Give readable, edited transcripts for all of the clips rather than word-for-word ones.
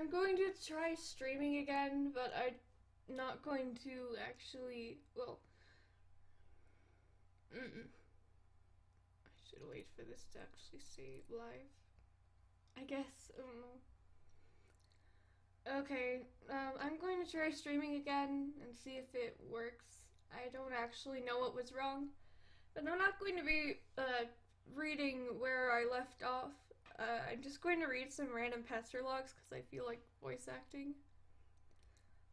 I'm going to try streaming again, but I'm not going to actually, well, I should wait for this to actually save live. I guess, I don't know. Okay, I'm going to try streaming again and see if it works. I don't actually know what was wrong, but I'm not going to be reading where I left off. I'm just going to read some random pesterlogs because I feel like voice acting.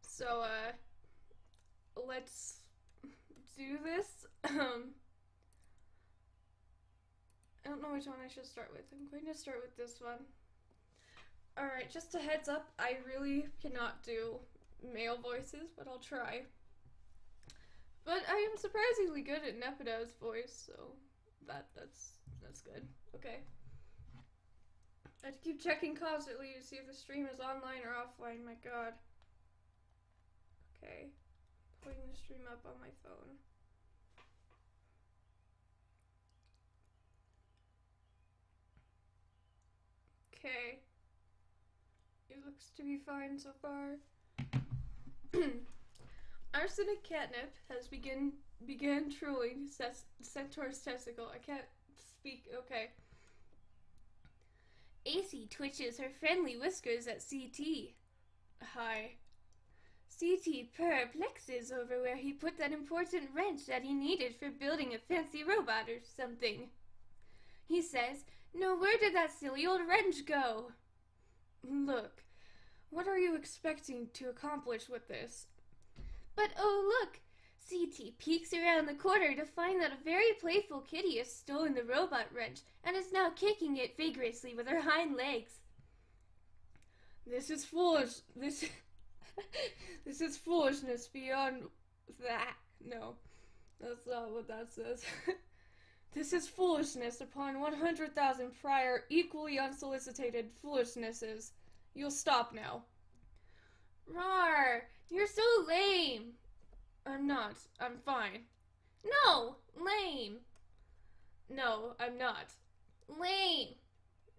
So, let's do this. I don't know which one I should start with. I'm going to start with this one. Alright, just a heads up, I really cannot do male voices, but I'll try. But I am surprisingly good at Nepida's voice, so that's good. Okay. I have to keep checking constantly to see if the stream is online or offline, my god. Okay. Putting the stream up on my phone. Okay. It looks to be fine so far. Arsenic catnip has began trolling Centaur's testicle. I can't speak. Okay. AC twitches her friendly whiskers at CT. Hi. CT perplexes over where he put that important wrench that he needed for building a fancy robot or something. He says, "No, where did that silly old wrench go?" Look, what are you expecting to accomplish with this? But oh look! CT peeks around the corner to find that a very playful kitty has stolen the robot wrench and is now kicking it vigorously with her hind legs. This is foolish. This is foolishness beyond that. No, that's not what that says. This is foolishness upon 100,000 prior, equally unsolicited foolishnesses. You'll stop now. Rawr! You're so lame! I'm not. I'm fine. No! Lame! No, I'm not. Lame!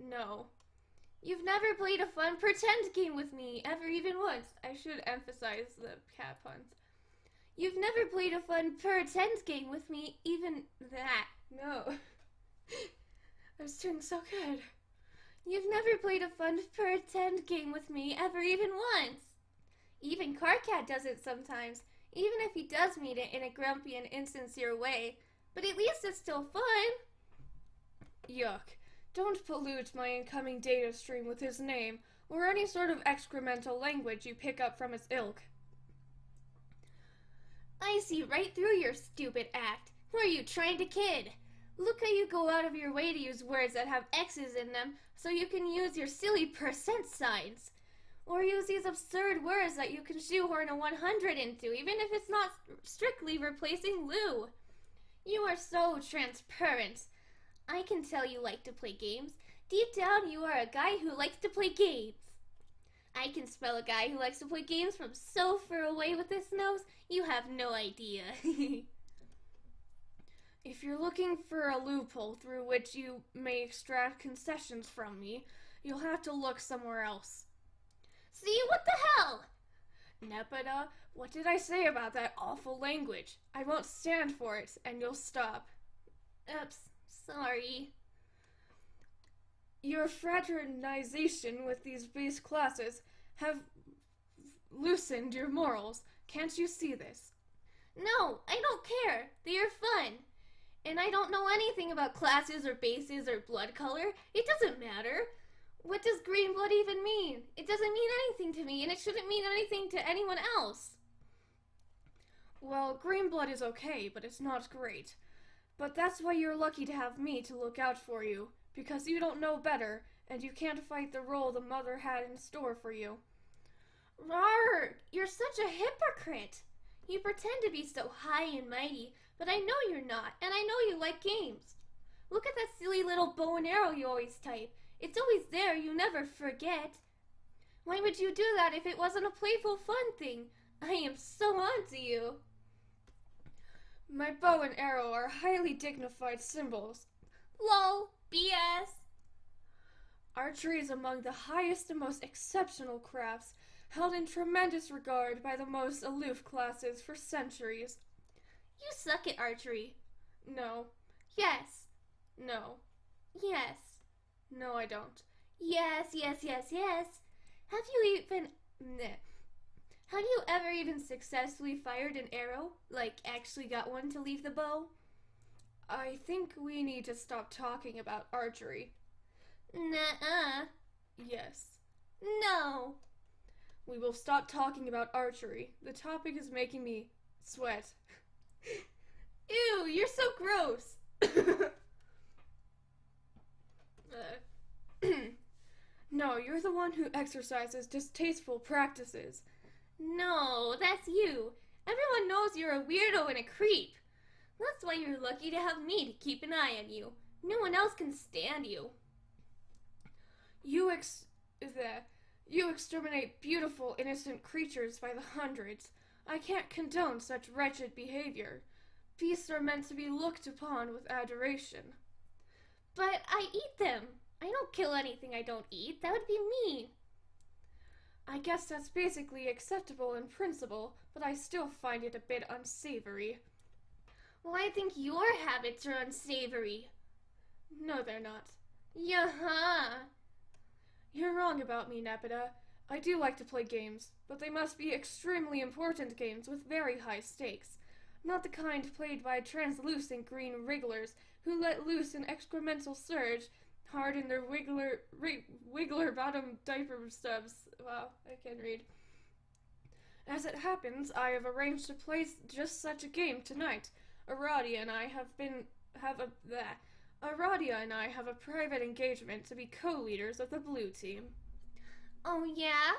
No. You've never played a fun pretend game with me, ever even once. I should emphasize the cat puns. You've never played a fun pretend game with me, even that. No. I was doing so good. You've never played a fun pretend game with me, ever even once. Even Carcat does it sometimes, even if he does mean it in a grumpy and insincere way. But at least it's still fun. Yuck. Don't pollute my incoming data stream with his name, or any sort of excremental language you pick up from his ilk. I see right through your stupid act. Who are you trying to kid? Look how you go out of your way to use words that have X's in them so you can use your silly percent signs. Or use these absurd words that you can shoehorn a 100 into, even if it's not strictly replacing Lou. You are so transparent. I can tell you like to play games. Deep down, you are a guy who likes to play games. I can spell a guy who likes to play games from so far away with his nose, you have no idea. If you're looking for a loophole through which you may extract concessions from me, you'll have to look somewhere else. See, what the hell? Nepeta, what did I say about that awful language? I won't stand for it, and you'll stop. Oops, sorry. Your fraternization with these base classes have loosened your morals. Can't you see this? No, I don't care. They are fun. And I don't know anything about classes or bases or blood color. It doesn't matter. What does green blood even mean? It doesn't mean anything to me, and it shouldn't mean anything to anyone else. Well, green blood is okay, but it's not great. But that's why you're lucky to have me to look out for you, because you don't know better, and you can't fight the role the mother had in store for you. Rawr! You're such a hypocrite! You pretend to be so high and mighty, but I know you're not, and I know you like games. Look at that silly little bow and arrow you always type. It's always there, you never forget. Why would you do that if it wasn't a playful fun thing? I am so onto you. My bow and arrow are highly dignified symbols. Lol, BS. Archery is among the highest and most exceptional crafts, held in tremendous regard by the most aloof classes for centuries. You suck at archery. No. Yes. No. Yes. No, I don't. Yes, yes, yes, yes. Have you ever even successfully fired an arrow? Like, actually got one to leave the bow? I think we need to stop talking about archery. Nuh-uh. Yes. No. We will stop talking about archery. The topic is making me sweat. Ew, you're so gross. No, you're the one who exercises distasteful practices. No, that's you. Everyone knows you're a weirdo and a creep. That's why you're lucky to have me to keep an eye on you. No one else can stand you. You exterminate beautiful, innocent creatures by the hundreds. I can't condone such wretched behavior. Beasts are meant to be looked upon with adoration. But I eat them. I don't kill anything I don't eat. That would be mean. I guess that's basically acceptable in principle, but I still find it a bit unsavory. Well, I think your habits are unsavory. No, they're not. Yeah. You're wrong about me, Nepeta. I do like to play games, but they must be extremely important games with very high stakes. Not the kind played by translucent green wrigglers who let loose an excremental surge hard in their wiggler bottom diaper stubs. Wow, I can't read. As it happens, I have arranged to play just such a game tonight. Aradia and I have a private engagement to be co-leaders of the blue team. Oh, yeah?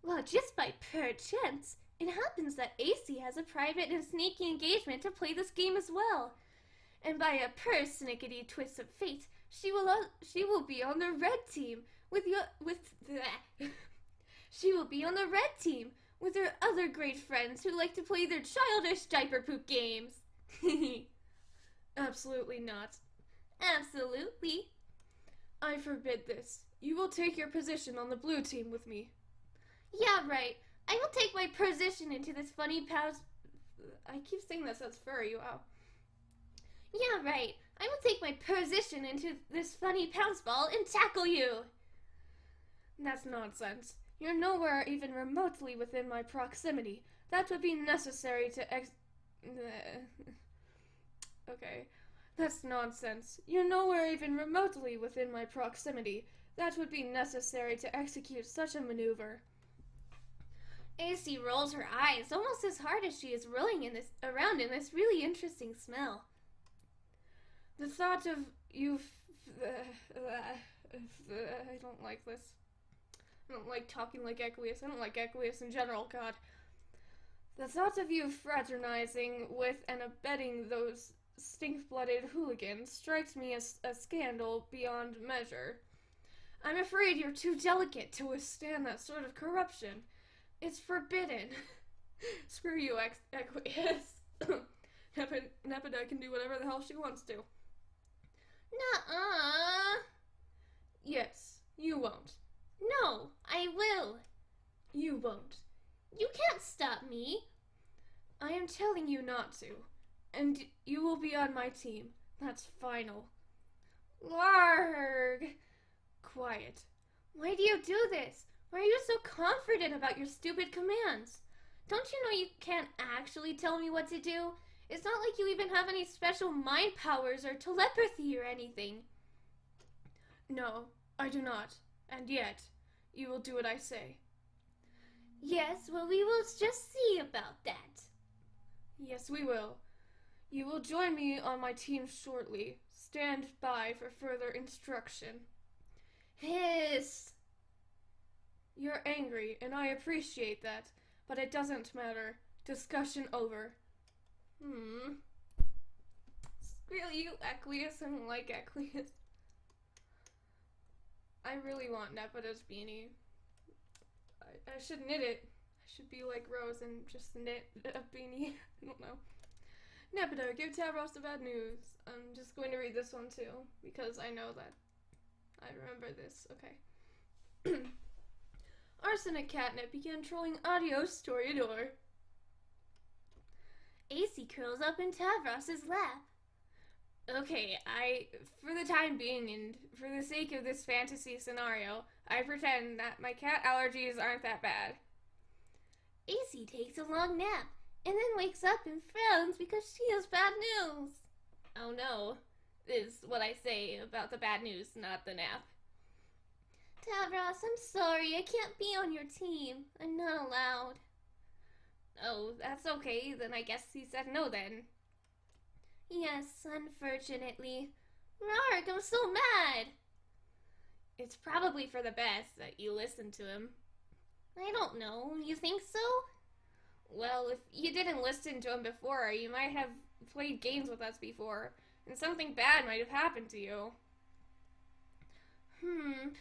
Well, just by pure chance, it happens that AC has a private and sneaky engagement to play this game as well. And by a persnickety twist of fate, she will be on the red team she will be on the red team with her other great friends who like to play their childish diaper poop games. Absolutely not. Absolutely. I forbid this. You will take your position on the blue team with me. Yeah, right. I will take my position into this funny pals. I keep saying that sounds furry. Wow. Yeah, right. I will take my position into this funny pounce ball and tackle you. That's nonsense. You're nowhere even remotely within my proximity. That would be necessary to Okay. That's nonsense. You're nowhere even remotely within my proximity. That would be necessary to execute such a maneuver. AC rolls her eyes almost as hard as she is rolling around in this really interesting smell. The thought of you... I don't like this. I don't like talking like Equius. I don't like Equius in general, God. The thought of you fraternizing with and abetting those stink-blooded hooligans strikes me as a scandal beyond measure. I'm afraid you're too delicate to withstand that sort of corruption. It's forbidden. Screw you, Equius. Nepeta can do whatever the hell she wants to. Nuh-uh. Yes, you won't. No, I will. You won't. You can't stop me. I am telling you not to. And you will be on my team. That's final. Larg. Quiet. Why do you do this? Why are you so confident about your stupid commands? Don't you know you can't actually tell me what to do? It's not like you even have any special mind powers or telepathy or anything. No, I do not. And yet, you will do what I say. Yes, well, we will just see about that. Yes, we will. You will join me on my team shortly. Stand by for further instruction. Hiss! You're angry, and I appreciate that, but it doesn't matter. Discussion over. Screw you, Equius. I don't like Equius. I really want Nepeta's beanie. I should knit it. I should be like Rose and just knit a beanie. I don't know. Nepeta, give Tavros the bad news. I'm just going to read this one too, because I know that I remember this. Okay. Arsenic Catnip began trolling Adios Toreador. AC curls up in Tavros's lap. Okay, for the time being and for the sake of this fantasy scenario, I pretend that my cat allergies aren't that bad. AC takes a long nap and then wakes up and frowns because she has bad news. Oh no, is what I say about the bad news, not the nap. Tavros, I'm sorry, I can't be on your team. I'm not allowed. Oh, that's okay, then I guess he said no then. Yes, unfortunately. Rark, I'm so mad! It's probably for the best that you listen to him. I don't know, you think so? Well, if you didn't listen to him before, you might have played games with us before, and something bad might have happened to you.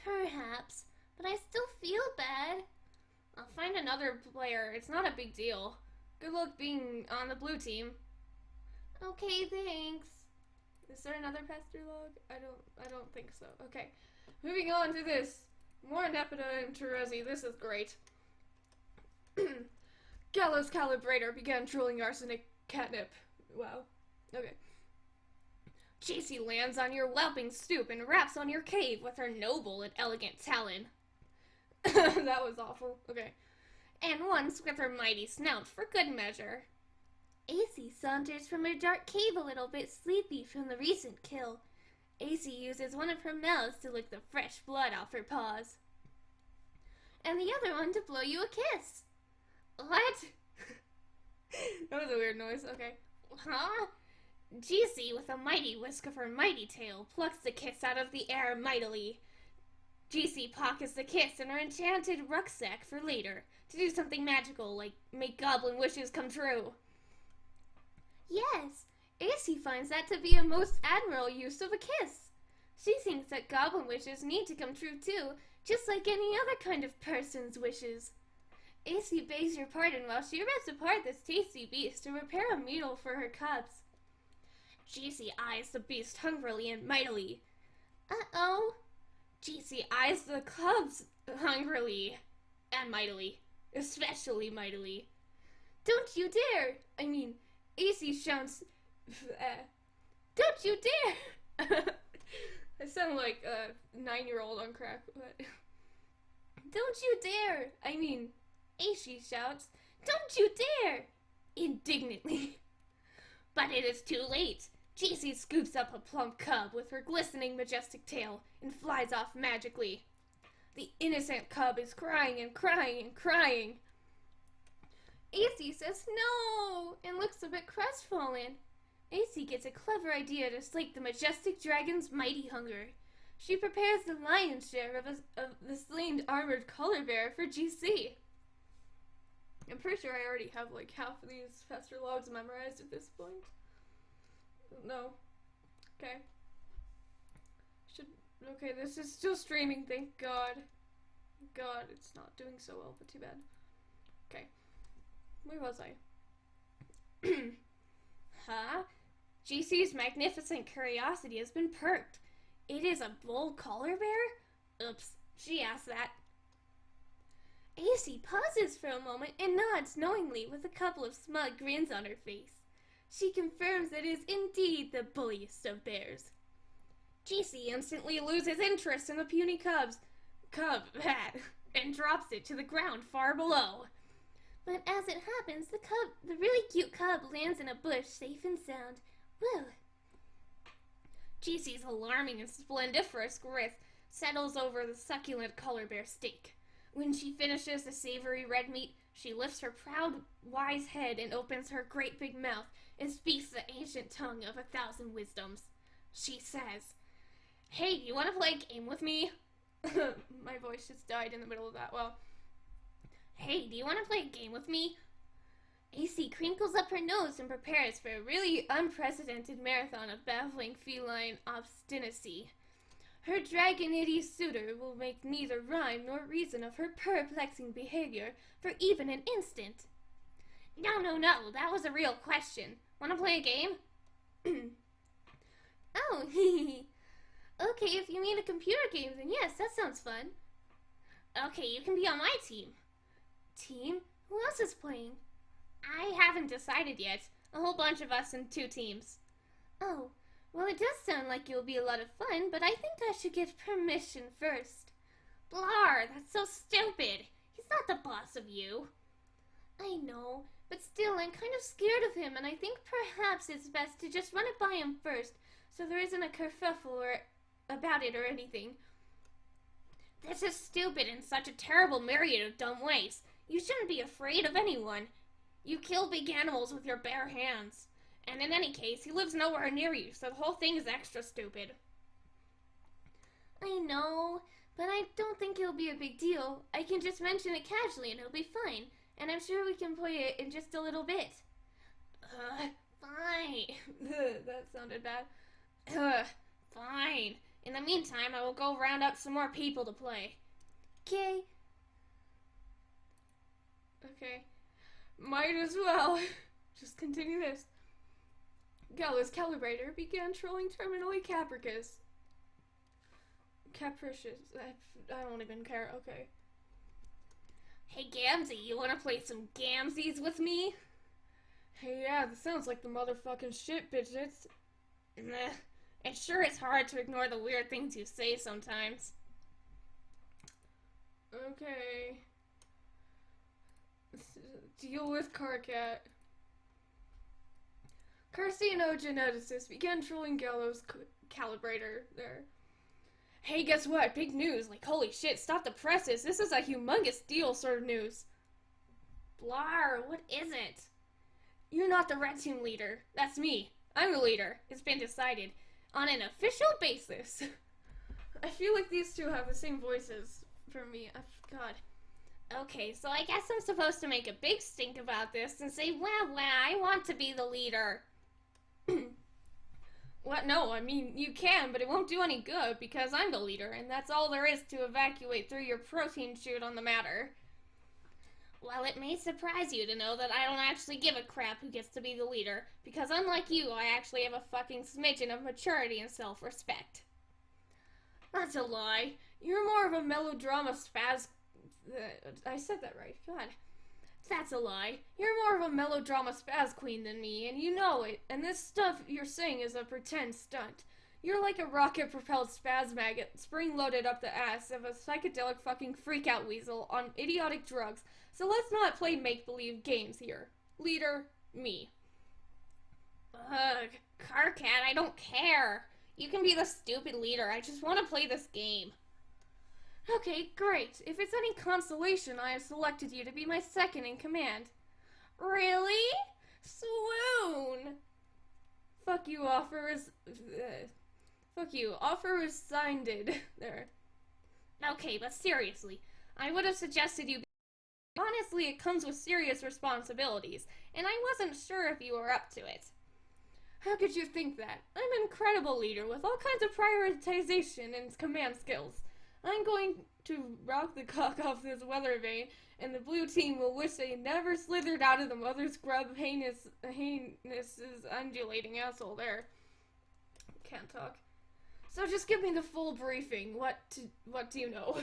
Perhaps, but I still feel bad. I'll find another player, it's not a big deal. Good luck being on the blue team. Okay, thanks. Is there another pesterlog? I don't think so. Okay. Moving on to this. More Nepeta and Terezi. This is great. Gallows Calibrator began trolling Arsenic Catnip. Wow. Okay. Chasey lands on your whelping stoop and raps on your cave with her noble and elegant talon. That was awful. Okay. And once with her mighty snout for good measure. AC saunters from her dark cave a little bit sleepy from the recent kill. AC uses one of her mouths to lick the fresh blood off her paws. And the other one to blow you a kiss. What? That was a weird noise. Okay. Huh? Jeezy, with a mighty whisk of her mighty tail, plucks the kiss out of the air mightily. Jeezy pockets the kiss in her enchanted rucksack for later, to do something magical, like make goblin wishes come true. Yes, AC finds that to be a most admirable use of a kiss. She thinks that goblin wishes need to come true too, just like any other kind of person's wishes. AC begs your pardon while she rips apart this tasty beast to prepare a meal for her cubs. Jeezy eyes the beast hungrily and mightily. Uh-oh. Jeezy eyes the cubs hungrily and mightily, especially mightily. Don't you dare! AC shouts, Don't you dare! I sound like a 9-year-old on crack, but... Don't you dare! AC shouts, Don't you dare! Indignantly. But it is too late. Jeezy scoops up a plump cub with her glistening majestic tail and flies off magically. The innocent cub is crying and crying and crying. AC says no and looks a bit crestfallen. AC gets a clever idea to slake the majestic dragon's mighty hunger. She prepares the lion's share of the slain armored color bear for GC. I'm pretty sure I already have like half of these pesterlogs memorized at this point. No. Okay. Okay, this is still streaming, thank God. God, it's not doing so well, but too bad. Okay. Where was I? Huh? GC's magnificent curiosity has been perked. It is a bull collar bear? Oops, she asked that. AC pauses for a moment and nods knowingly with a couple of smug grins on her face. She confirms that it is indeed the bulliest of bears. GC instantly loses interest in the puny cub, and drops it to the ground far below. But as it happens, the really cute cub lands in a bush safe and sound. Woo! GC's alarming and splendiferous growth settles over the succulent color bear steak. When she finishes the savory red meat, she lifts her proud, wise head and opens her great big mouth and speaks the ancient tongue of 1,000 wisdoms. She says, "Hey, you want to play a game with me?" My voice just died in the middle of that. Well, "Hey, do you want to play a game with me?" AC crinkles up her nose and prepares for a really unprecedented marathon of baffling feline obstinacy. Her dragonity suitor will make neither rhyme nor reason of her perplexing behavior for even an instant. No, that was a real question. Want to play a game? Oh, hee hee. Okay, if you mean a computer game, then yes, that sounds fun. Okay, you can be on my team. Team? Who else is playing? I haven't decided yet. A whole bunch of us in 2 teams. Oh, well, it does sound like you'll be a lot of fun, but I think I should get permission first. Blar, that's so stupid. He's not the boss of you. I know, but still, I'm kind of scared of him, and I think perhaps it's best to just run it by him first, so there isn't a kerfuffle about it or anything. This is stupid in such a terrible myriad of dumb ways. You shouldn't be afraid of anyone. You kill big animals with your bare hands. And in any case, he lives nowhere near you, so the whole thing is extra stupid. I know, but I don't think it'll be a big deal. I can just mention it casually and it'll be fine. And I'm sure we can play it in just a little bit. Fine. That sounded bad. Fine. In the meantime, I will go round up some more people to play. Okay. Okay. Might as well. Just continue this. Gallows Calibrator began trolling terminally capricious. I don't even care. Okay. Hey, Gamzee, you wanna play some Gamzees with me? Hey, yeah, that sounds like the motherfucking shit, bitches. Meh. It sure is hard to ignore the weird things you say sometimes. Okay. Deal with Carcat. Carcinogeneticist began trolling Gallows Calibrator there. Hey, guess what? Big news. Like, holy shit, stop the presses. This is a humongous deal sort of news. Blar, what is it? You're not the red team leader. That's me. I'm the leader. It's been decided. On an official basis. I feel like these two have the same voices for me. God. Okay, so I guess I'm supposed to make a big stink about this and say, wah, I want to be the leader. What? No, I mean, you can, but it won't do any good because I'm the leader, and that's all there is to evacuate through your protein chute on the matter. Well, it may surprise you to know that I don't actually give a crap who gets to be the leader, because unlike you, I actually have a fucking smidgen of maturity and self-respect. That's a lie. You're more of a melodrama spaz... I said that right. God. That's a lie. You're more of a melodrama spaz queen than me, and you know it, and this stuff you're saying is a pretend stunt. You're like a rocket-propelled spaz maggot, spring-loaded up the ass of a psychedelic fucking freak-out weasel on idiotic drugs, so let's not play make-believe games here. Leader, me. Ugh, Carcat, I don't care. You can be the stupid leader, I just want to play this game. Okay, great. If it's any consolation, I have selected you to be my second in command. Really? Swoon! Fuck you, offer is... fuck you, offer is signed there. Okay, but seriously, I would have suggested you... Honestly, it comes with serious responsibilities, and I wasn't sure if you were up to it. How could you think that? I'm an incredible leader with all kinds of prioritization and command skills. I'm going to rock the cock off this weather vane, and the blue team will wish they never slithered out of the mother scrub heinous undulating asshole there. Can't talk. So just give me the full briefing. What do you know?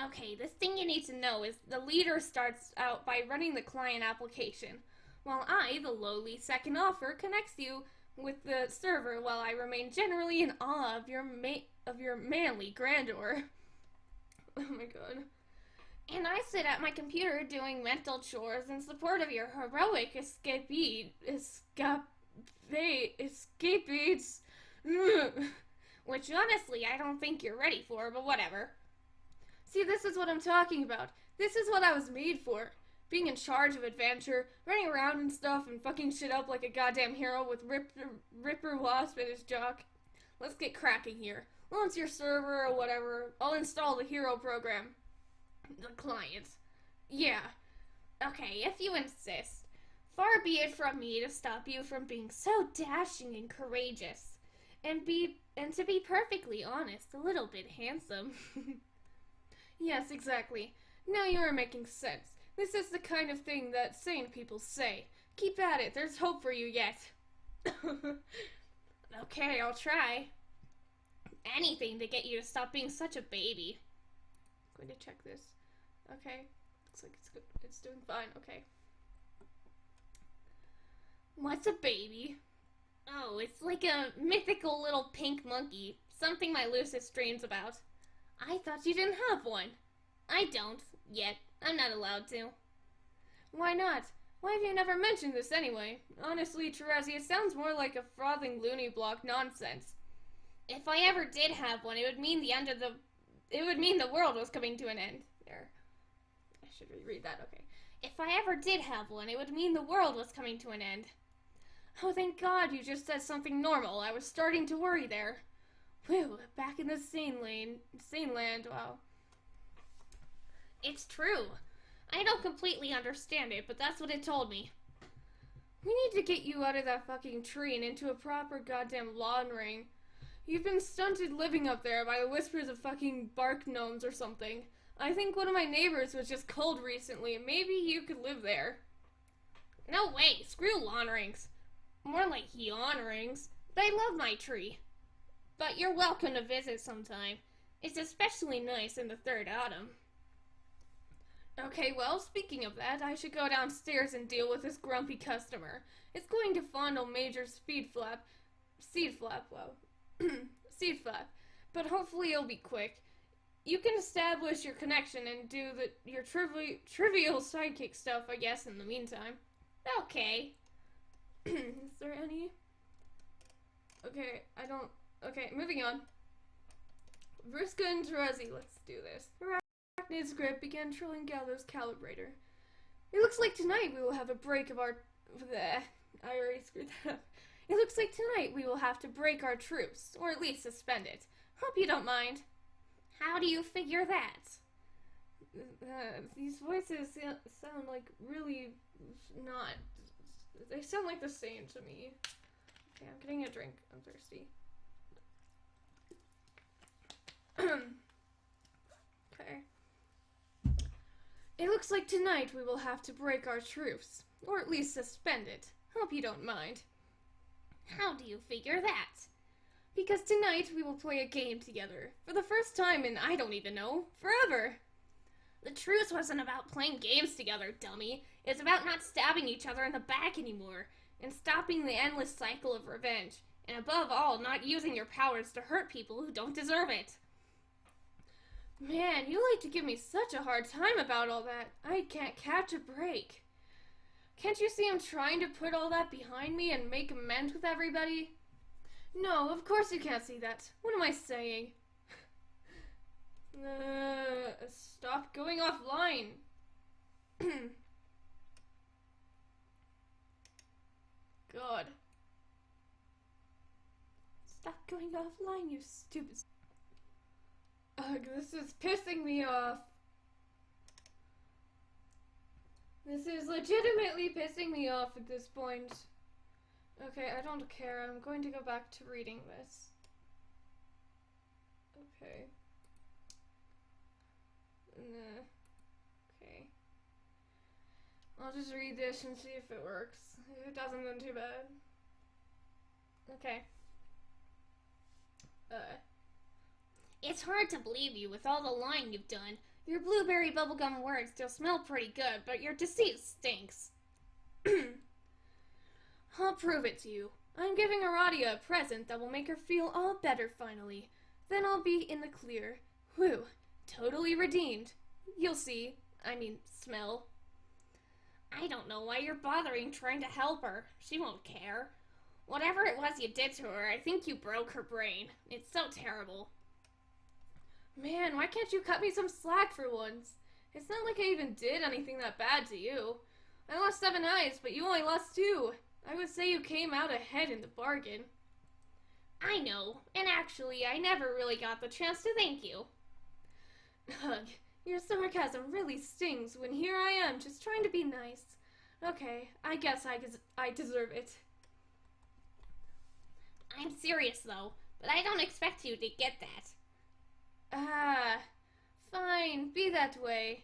Okay, the thing you need to know is the leader starts out by running the client application, while I, the lowly second offer, connects you with the server while I remain generally in awe of your manly grandeur. Oh my god. And I sit at my computer doing mental chores in support of your heroic escapees. Which honestly I don't think you're ready for, but whatever. See, this is what I'm talking about. This is what I was made for. Being in charge of adventure, running around and stuff, and fucking shit up like a goddamn hero with Ripper Wasp in his jock. Let's get cracking here. Launch your server or whatever. I'll install the hero program. The client. Yeah. Okay, if you insist. Far be it from me to stop you from being so dashing and courageous. And to be perfectly honest, a little bit handsome. Yes, exactly. Now you are making sense. This is the kind of thing that sane people say. Keep at it. There's hope for you yet. Okay, I'll try. Anything to get you to stop being such a baby. I'm going to check this. Okay. Looks like it's good. It's doing fine. Okay. What's a baby? Oh, it's like a mythical little pink monkey. Something my Lucis dreams about. I thought you didn't have one. I don't, yet. I'm not allowed to. Why not? Why have you never mentioned this anyway? Honestly, Terezi, it sounds more like a frothing loony block nonsense. If I ever did have one, it would mean the world was coming to an end. There. I should reread that, okay. If I ever did have one, it would mean the world was coming to an end. Oh, thank God you just said something normal. I was starting to worry there. Whew, back in the sane land, wow. It's true. I don't completely understand it, but that's what it told me. We need to get you out of that fucking tree and into a proper goddamn lawn ring. You've been stunted living up there by the whispers of fucking bark gnomes or something. I think one of my neighbors was just cold recently. Maybe you could live there. No way. Screw lawn rings. More like yawn rings. But I love my tree. But you're welcome to visit sometime. It's especially nice in the third autumn. Okay, well, speaking of that, I should go downstairs and deal with this grumpy customer. It's going to fondle Major Seed Flap, but hopefully it'll be quick. You can establish your connection and do your trivial sidekick stuff, I guess, in the meantime. Okay. Is there any? Okay, okay, moving on. Vriska and Terezi, let's do this. Arachnid's grip began trolling Gallo's calibrator. It looks like tonight we will have a break of our... I already screwed that up. It looks like tonight we will have to break our truce, or at least suspend it. Hope you don't mind. How do you figure that? These voices sound like really not... They sound like the same to me. Okay, I'm getting a drink. I'm thirsty. Okay. It looks like tonight we will have to break our truce, or at least suspend it. Hope you don't mind. How do you figure that? Because tonight we will play a game together. For the first time in, I don't even know, forever. The truce wasn't about playing games together, dummy. It's about not stabbing each other in the back anymore, and stopping the endless cycle of revenge, and above all, not using your powers to hurt people who don't deserve it. Man, you like to give me such a hard time about all that. I can't catch a break. Can't you see I'm trying to put all that behind me and make amends with everybody? No, of course you can't see that. What am I saying? Stop going offline. God. Stop going offline, you stupid... Ugh, this is pissing me off. This is legitimately pissing me off at this point. Okay, I don't care. I'm going to go back to reading this. Okay. Okay. I'll just read this and see if it works. If it doesn't, then too bad. Okay. It's hard to believe you with all the lying you've done. Your blueberry bubblegum words still smell pretty good, but your deceit stinks. I'll prove it to you. I'm giving Aradia a present that will make her feel all better finally. Then I'll be in the clear. Whew, totally redeemed. You'll see. I mean, smell. I don't know why you're bothering trying to help her. She won't care. Whatever it was you did to her, I think you broke her brain. It's so terrible. Man, why can't you cut me some slack for once? It's not like I even did anything that bad to you. I lost 7 eyes, but you only lost 2. I would say you came out ahead in the bargain. I know, and actually, I never really got the chance to thank you. Ugh, your sarcasm really stings when here I am just trying to be nice. Okay, I guess I deserve it. I'm serious though, but I don't expect you to get that. Fine, be that way.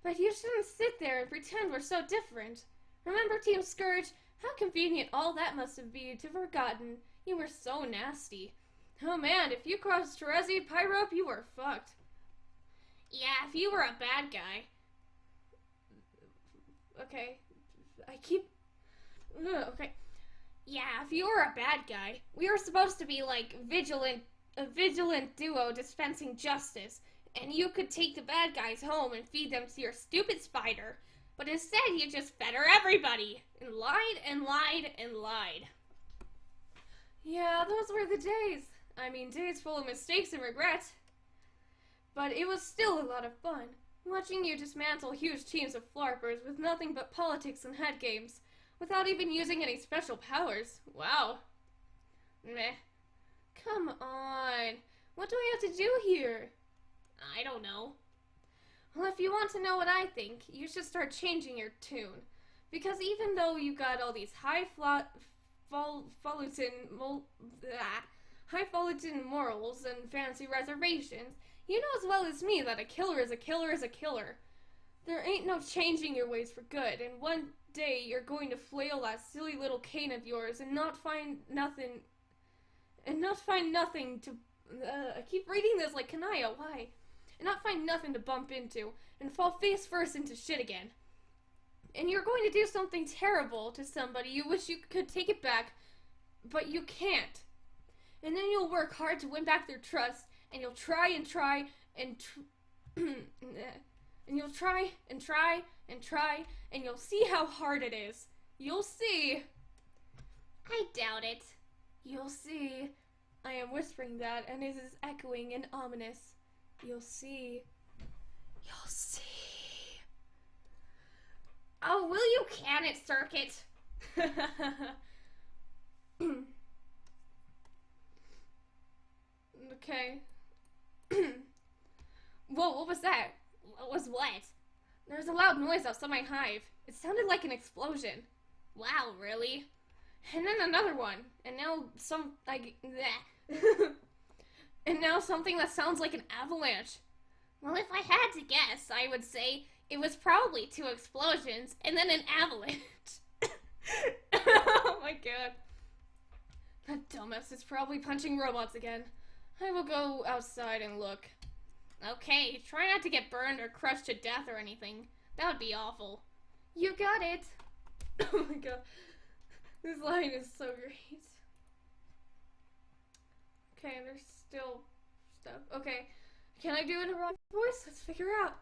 But you shouldn't sit there and pretend we're so different. Remember Team Scourge? How convenient all that must have been to have forgotten. You were so nasty. Oh man, if you crossed Terezi Pyrope, you were fucked. Yeah, if you were a bad guy. Okay. Okay. Yeah, if you were a bad guy. We were supposed to be like a vigilant duo dispensing justice, and you could take the bad guys home and feed them to your stupid spider. But instead, you just fed her everybody, and lied and lied and lied. Yeah, those were the days. I mean, days full of mistakes and regret. But it was still a lot of fun, watching you dismantle huge teams of flarpers with nothing but politics and head games, without even using any special powers. Wow. Meh. Come on. What do I have to do here? I don't know. Well, if you want to know what I think, you should start changing your tune. Because even though you got all these highfalutin morals and fancy reservations, you know as well as me that a killer is a killer is a killer. There ain't no changing your ways for good, and one day you're going to flail that silly little cane of yours and not find nothing to... I keep reading this like Kanaya, why? And not find nothing to bump into, and fall face first into shit again. And you're going to do something terrible to somebody you wish you could take it back, but you can't. And then you'll work hard to win back their trust, and you'll try and try and and you'll try and try and try, and you'll see how hard it is. You'll see. I doubt it. You'll see. I am whispering that, and it is echoing and ominous. You'll see. You'll see. Oh, will you can it, Circuit? Okay. Whoa, what was that? What was what? There was a loud noise outside my hive. It sounded like an explosion. Wow, really? And then another one. And now and now something that sounds like an avalanche. Well, if I had to guess, I would say it was probably 2 explosions and then an avalanche. Oh my god. That dumbass is probably punching robots again. I will go outside and look. Okay, try not to get burned or crushed to death or anything. That would be awful. You got it. Oh my god. This line is so great. Okay, there's still stuff. Okay, can I do it in a rock voice? Let's figure out.